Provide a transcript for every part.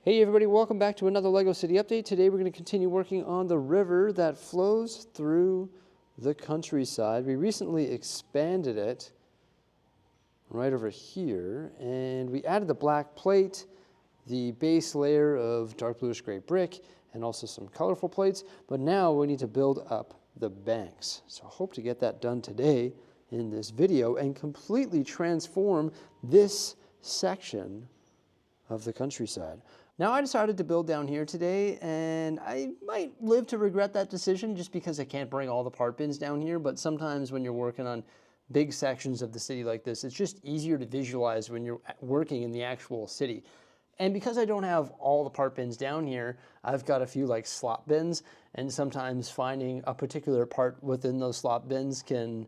Hey everybody, welcome back to another LEGO City Update. Today we're going to continue working on the river that flows through the countryside. We recently expanded it right over here, and we added the black plate, the base layer of dark bluish gray brick, and also some colorful plates. But now we need to build up the banks. So I hope to get that done today in this video and completely transform this section of the countryside. Now I decided to build down here today, and I might live to regret that decision just because I can't bring all the part bins down here, but sometimes when you're working on big sections of the city like this, it's just easier to visualize when you're working in the actual city. And because I don't have all the part bins down here, I've got a few like slot bins, and sometimes finding a particular part within those slot bins can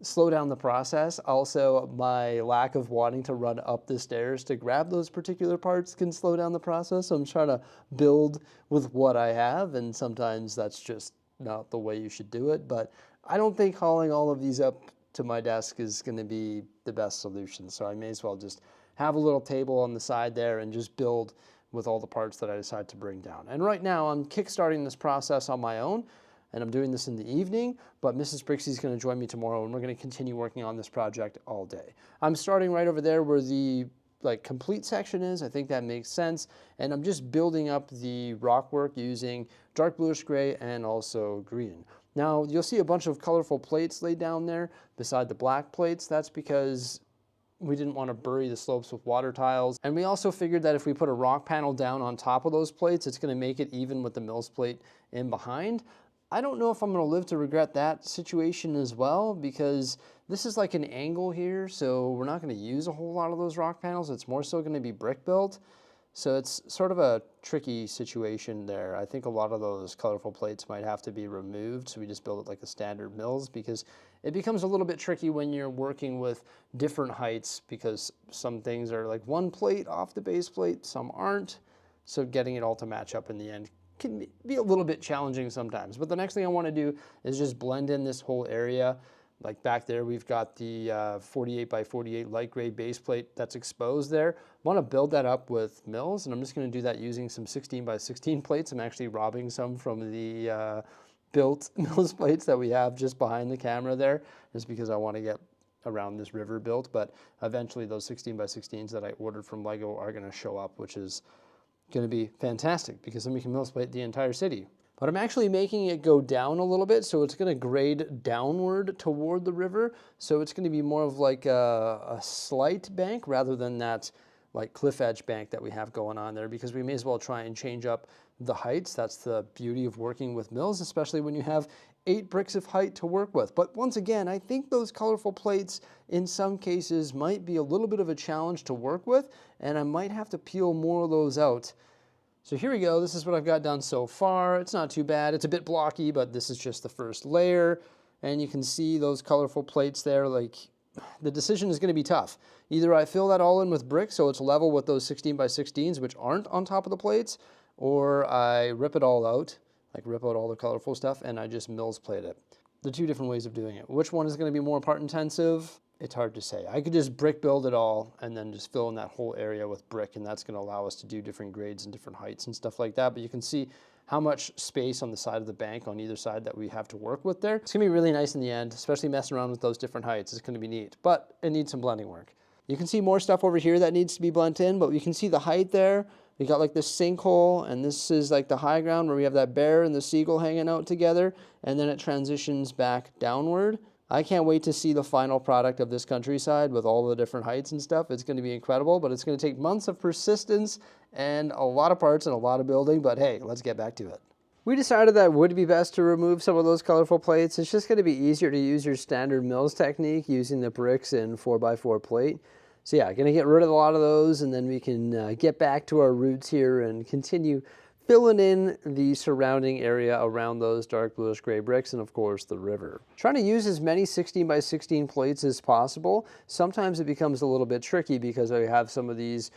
slow down the process. Also, my lack of wanting to run up the stairs to grab those particular parts can slow down the process. So I'm trying to build with what I have, and sometimes that's just not the way you should do it. But I don't think hauling all of these up to my desk is going to be the best solution. So I may as well just have a little table on the side there and just build with all the parts that I decide to bring down. And right now I'm kickstarting this process on my own, and I'm doing this in the evening, but Mrs. Bricksie is going to join me tomorrow, and we're going to continue working on this project all day. I'm starting right over there where the complete section is. I think that makes sense, and I'm just building up the rock work using dark bluish gray and also green. Now you'll see a bunch of colorful plates laid down there beside the black plates. That's because we didn't want to bury the slopes with water tiles. And we also figured that if we put a rock panel down on top of those plates, it's going to make it even with the Mills plate in behind. I don't know if I'm going to live to regret that situation as well, because this is like an angle here, so we're not going to use a whole lot of those rock panels. It's more so going to be brick built. So it's sort of a tricky situation there. I think a lot of those colorful plates might have to be removed, so we just build it like a standard Mills, because it becomes a little bit tricky when you're working with different heights, because some things are like one plate off the base plate, some aren't. So getting it all to match up in the end can be a little bit challenging sometimes. But the next thing I want to do is just blend in this whole area. Like back there, we've got the 48 by 48 light gray base plate that's exposed there. I want to build that up with Mills, and I'm just going to do that using some 16 by 16 plates. I'm actually robbing some from the built Mills plates that we have just behind the camera there, just because I want to get around this river built. But eventually those 16 by 16s that I ordered from LEGO are going to show up, which is going to be fantastic, because then we can Mills plate the entire city. But I'm actually making it go down a little bit, so it's going to grade downward toward the river. So it's going to be more of like a slight bank rather than that like cliff edge bank that we have going on there, because we may as well try and change up the heights. That's the beauty of working with Mills, especially when you have 8 bricks of height to work with. But once again, I think those colorful plates in some cases might be a little bit of a challenge to work with, and I might have to peel more of those out. So here we go. This is what I've got done so far. It's not too bad. It's a bit blocky, but this is just the first layer. And you can see those colorful plates there. Like, the decision is going to be tough. Either I fill that all in with brick so it's level with those 16 by 16s, which aren't on top of the plates, or I rip it all out, like rip out all the colorful stuff, and I just Mills plate it. The two different ways of doing it. Which one is going to be more part intensive? It's hard to say. I could just brick build it all and then just fill in that whole area with brick, and that's going to allow us to do different grades and different heights and stuff like that. But you can see how much space on the side of the bank on either side that we have to work with there. It's going to be really nice in the end, especially messing around with those different heights. It's going to be neat, but it needs some blending work. You can see more stuff over here that needs to be blended in, but you can see the height there. We got like this sinkhole, and this is like the high ground where we have that bear and the seagull hanging out together, and then it transitions back downward. I can't wait to see the final product of this countryside with all the different heights and stuff. It's going to be incredible, but it's going to take months of persistence and a lot of parts and a lot of building, but hey, let's get back to it. We decided that it would be best to remove some of those colorful plates. It's just going to be easier to use your standard Mills technique using the bricks in 4x4 plate. So yeah, going to get rid of a lot of those, and then we can get back to our roots here and continue filling in the surrounding area around those dark bluish gray bricks, and of course the river. Trying to use as many 16 by 16 plates as possible. Sometimes it becomes a little bit tricky because I have some of these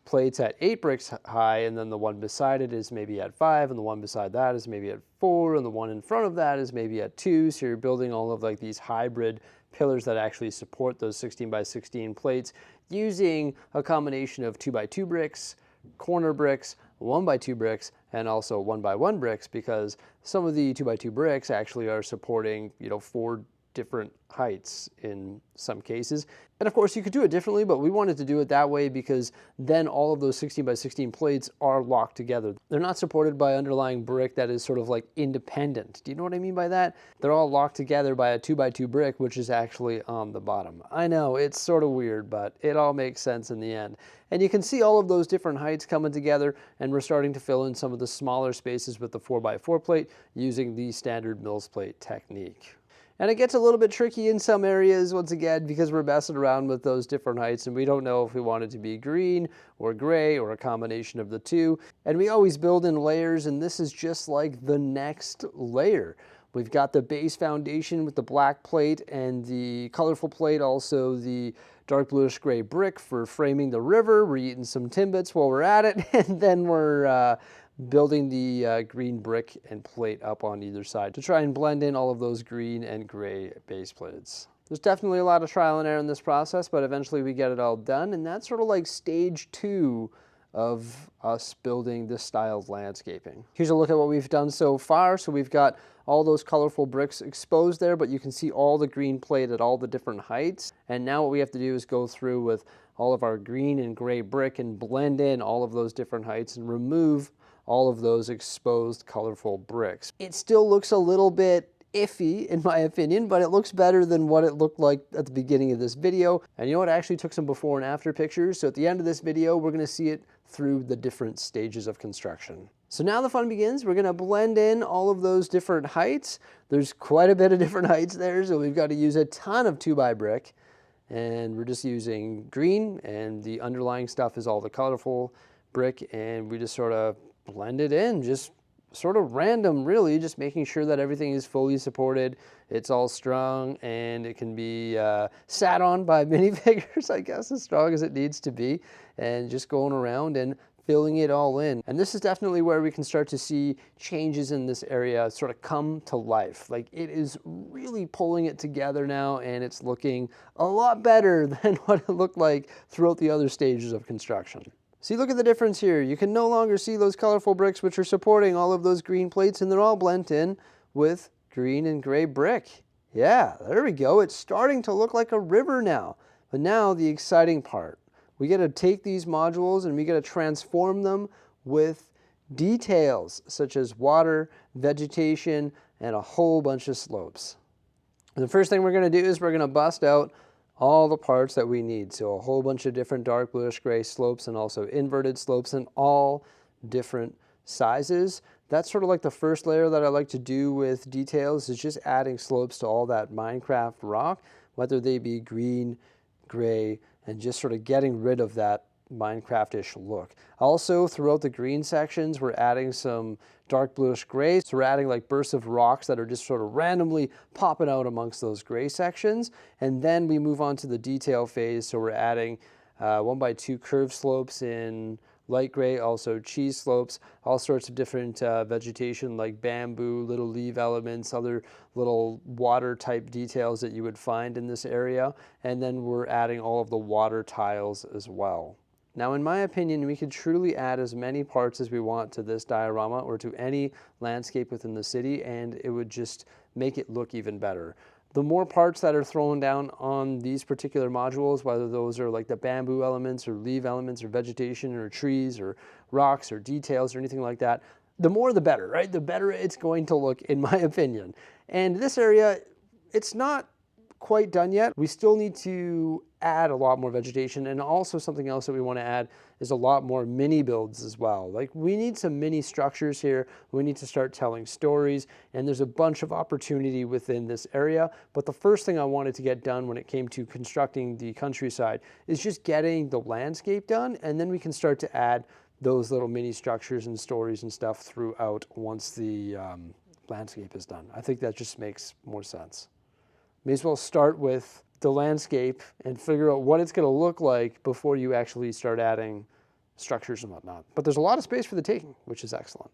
plates at 8 bricks high, and then the one beside it is maybe at 5, and the one beside that is maybe at 4, and the one in front of that is maybe at 2. So you're building all of like these hybrid pillars that actually support those 16 by 16 plates using a combination of 2 by 2 bricks, corner bricks, 1x2 bricks, and also 1x1 bricks, because some of the 2x2 bricks actually are supporting, 4 different heights in some cases. And of course you could do it differently, but we wanted to do it that way because then all of those 16x16 plates are locked together. They're not supported by underlying brick that is sort of like independent. Do you know what I mean by that? They're all locked together by a 2x2 brick, which is actually on the bottom. I know, it's sort of weird, but it all makes sense in the end. And you can see all of those different heights coming together, and we're starting to fill in some of the smaller spaces with the 4x4 plate using the standard Mills plate technique. And it gets a little bit tricky in some areas, once again, because we're messing around with those different heights and we don't know if we want it to be green or gray or a combination of the two. And we always build in layers, and this is just like the next layer. We've got the base foundation with the black plate and the colorful plate, also the dark bluish gray brick for framing the river. We're eating some Timbits while we're at it, and then we're building the green brick and plate up on either side to try and blend in all of those green and gray base plates. There's definitely a lot of trial and error in this process, but eventually we get it all done, and that's sort of like stage 2 of us building this style of landscaping. Here's a look at what we've done so far. So we've got all those colorful bricks exposed there, but you can see all the green plate at all the different heights. And now what we have to do is go through with all of our green and gray brick and blend in all of those different heights and remove all of those exposed colorful bricks. It still looks a little bit iffy in my opinion, but it looks better than what it looked like at the beginning of this video. And you know what, I actually took some before and after pictures, so at the end of this video we're going to see it through the different stages of construction. So now the fun begins. We're going to blend in all of those different heights. There's quite a bit of different heights there, so we've got to use a ton of 2x brick, and we're just using green, and the underlying stuff is all the colorful brick, and we just sort of blend it in, just sort of random really, just making sure that everything is fully supported, it's all strong, and it can be sat on by minifigures, I guess, as strong as it needs to be, and just going around and filling it all in. And this is definitely where we can start to see changes in this area sort of come to life. Like, it is really pulling it together now, and it's looking a lot better than what it looked like throughout the other stages of construction. See, look at the difference here. You can no longer see those colorful bricks which are supporting all of those green plates, and they're all blended in with green and gray brick. Yeah, there we go. It's starting to look like a river now. But now the exciting part. We get to take these modules and we get to transform them with details such as water, vegetation, and a whole bunch of slopes. The first thing we're going to do is we're going to bust out all the parts that we need. So a whole bunch of different dark bluish gray slopes, and also inverted slopes in all different sizes. That's sort of like the first layer that I like to do with details, is just adding slopes to all that Minecraft rock, whether they be green, gray, and just sort of getting rid of that Minecraft-ish look. Also, throughout the green sections, we're adding some dark bluish gray. So we're adding like bursts of rocks that are just sort of randomly popping out amongst those gray sections. And then we move on to the detail phase. So we're adding 1x2 curved slopes in light gray, also cheese slopes, all sorts of different vegetation like bamboo, little leaf elements, other little water type details that you would find in this area. And then we're adding all of the water tiles as well. Now, in my opinion, we could truly add as many parts as we want to this diorama or to any landscape within the city, and it would just make it look even better. The more parts that are thrown down on these particular modules, whether those are like the bamboo elements or leaf elements or vegetation or trees or rocks or details or anything like that, the more the better, right? The better it's going to look, in my opinion. And this area, it's not quite done yet. We still need to add a lot more vegetation, and also something else that we want to add is a lot more mini builds as well. Like, we need some mini structures here. We need to start telling stories, and there's a bunch of opportunity within this area. But the first thing I wanted to get done when it came to constructing the countryside is just getting the landscape done, and then we can start to add those little mini structures and stories and stuff throughout once the landscape is done. I think that just makes more sense. May as well start with the landscape and figure out what it's going to look like before you actually start adding structures and whatnot. But there's a lot of space for the taking, which is excellent.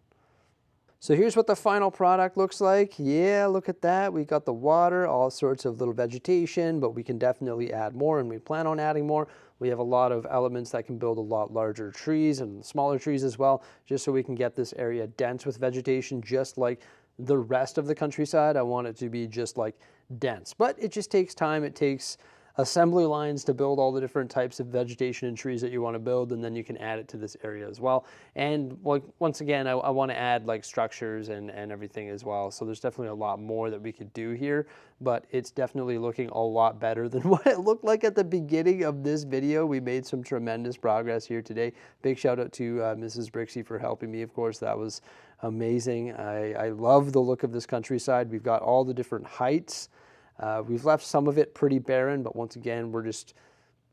So here's what the final product looks like. Yeah, look at that. We got the water, all sorts of little vegetation, but we can definitely add more, and we plan on adding more. We have a lot of elements that can build a lot larger trees and smaller trees as well, just so we can get this area dense with vegetation, just like the rest of the countryside. I want it to be just like dense, but it just takes time. It takes assembly lines to build all the different types of vegetation and trees that you want to build, and then you can add it to this area as well. And like, once again, I want to add like structures and everything as well. So there's definitely a lot more that we could do here, but it's definitely looking a lot better than what it looked like at the beginning of this video. We made some tremendous progress here today. Big shout out to Mrs. Bricksie for helping me, of course. That was amazing. I love the look of this countryside. We've got all the different heights. We've left some of it pretty barren, but once again, we're just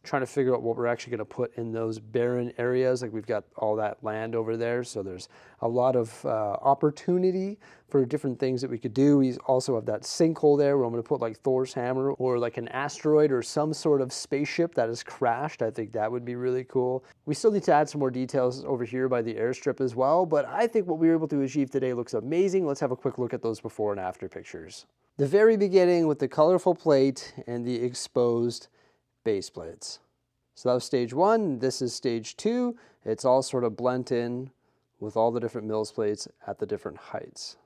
trying to figure out what we're actually going to put in those barren areas. Like, we've got all that land over there, so there's a lot of opportunity for different things that we could do. We also have that sinkhole there where I'm going to put like Thor's hammer or like an asteroid or some sort of spaceship that has crashed. I think that would be really cool. We still need to add some more details over here by the airstrip as well, but I think what we were able to achieve today looks amazing. Let's have a quick look at those before and after pictures. The very beginning with the colorful plate and the exposed base plates. So that was stage 1. This is stage 2. It's all sort of blent in with all the different mills plates at the different heights.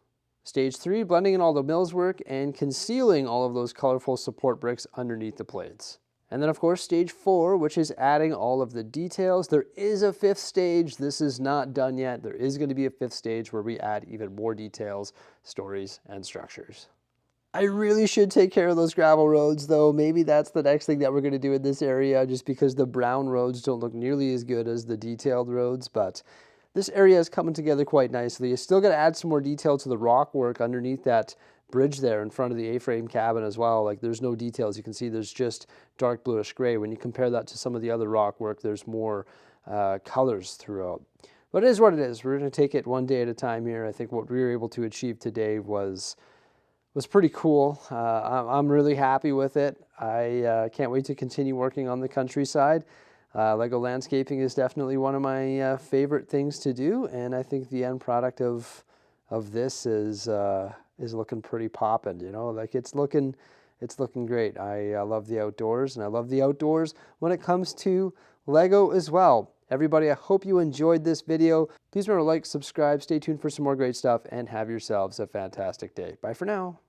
Stage 3, blending in all the mills work and concealing all of those colorful support bricks underneath the plates. And then of course stage 4, which is adding all of the details. There is a 5th stage. This is not done yet. There is going to be a 5th stage where we add even more details, stories, and structures. I really should take care of those gravel roads though. Maybe that's the next thing that we're going to do in this area, just because the brown roads don't look nearly as good as the detailed roads, but this area is coming together quite nicely. You still got to add some more detail to the rock work underneath that bridge there in front of the A-frame cabin as well. Like, there's no details. You can see there's just dark bluish gray. When you compare that to some of the other rock work, there's more colors throughout. But it is what it is. We're going to take it one day at a time here. I think what we were able to achieve today was pretty cool. I'm really happy with it. I can't wait to continue working on the countryside. Lego landscaping is definitely one of my favorite things to do, and I think the end product of this is looking pretty poppin'. You know, like, it's looking great. I love the outdoors, and I love the outdoors when it comes to Lego as well. Everybody, I hope you enjoyed this video. Please remember to like, subscribe, stay tuned for some more great stuff, and have yourselves a fantastic day. Bye for now.